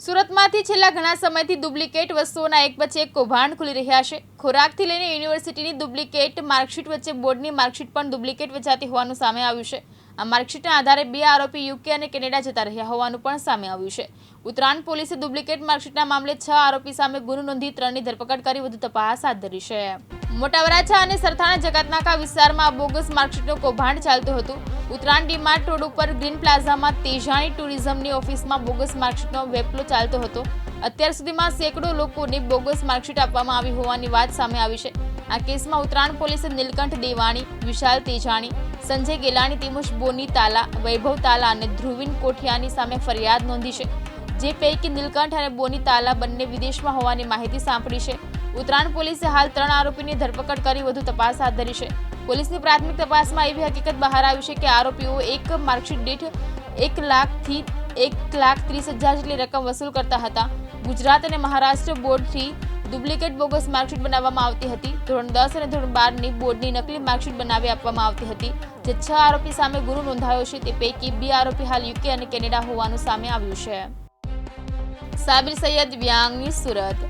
સુરતમાંથી છેલ્લા ઘણા સમયથી ડુપ્લિકેટ વસ્તુઓના એક પછી એક કૌભાંડ ખુલી રહ્યા છે। ખોરાકથી લઈને યુનિવર્સિટીની ડુપ્લિકેટ માર્કશીટ વચ્ચે બોર્ડની માર્કશીટ પણ ડુપ્લિકેટ વેચાતી હોવાનું સામે આવ્યું છે। આ માર્કશીટના આધારે 2 આરોપી યુકે અને કેનેડા જતા રહ્યા હોવાનું પણ સામે આવ્યું છે। ઉત્તરાયણ પોલીસે ડુપ્લિકેટ માર્કશીટના મામલે 6 આરોપી સામે ગુનો નોંધી 3ની ધરપકડ કરી વધુ તપાસ હાથ ધરી છે। મોટા વરાછા અને સરથાણા જકાતનાકા વિસ્તારમાં બોગસ માર્કશીટનું કૌભાંડ ચાલતું હતું। ઉત્તરાયણ ડીમાર્ટ રોડ ઉપર ગ્રીન પ્લાઝામાં તેજાણી ટુરિઝમની ઓફિસમાં બોગસ માર્કશીટનો વેપલો ચાલતો હતો। અત્યાર સુધીમાં સેંકડો લોકોને બોગસ માર્કશીટ આપવામાં આવી હોવાની વાત સામે આવી છે। આ કેસમાં ઉત્તરાયણ પોલીસે નીલકંઠ દેવાણી, વિશાલ તેજાણી, સંજય ગેલાણી તેમજ બોની તાલા, વૈભવ તાલા અને ધ્રુવિન કોઠિયાની સામે ફરિયાદ નોંધી છે। જે પૈકી નીલકંઠ અને બોની તાલા બંને વિદેશમાં હોવાની માહિતી સાંપડી છે। ઉત્તરાયણ પોલીસે હાલ 3 આરોપીની ધરપકડ કરી વધુ તપાસ હાથ ધરી છે। પોલીસની પ્રાથમિક તપાસમાં એવી હકીકત બહાર આવી છે કે આરોપીઓ એક માર્કશીટ દીઠ 1 લાખથી 1,30,000 જેટલી રકમ વસૂલ કરતા હતા। ગુજરાત અને મહારાષ્ટ્ર બોર્ડથી ડુપ્લિકેટ બોગસ માર્કશીટ બનાવવામાં આવતી હતી। ધોરણ 10 અને ધોરણ 12ની બોર્ડની નકલી માર્કશીટ બનાવી આપવામાં આવતી હતી। જે 6 આરોપી સામે ગુનો નોંધાયો છે તે પૈકી 2 આરોપી હાલ યુકે અને કેનેડા હોવાનું સામે આવ્યું છે। સાબિર સૈયદ, દિવ્યાંગ ન્યૂઝ, સુરત।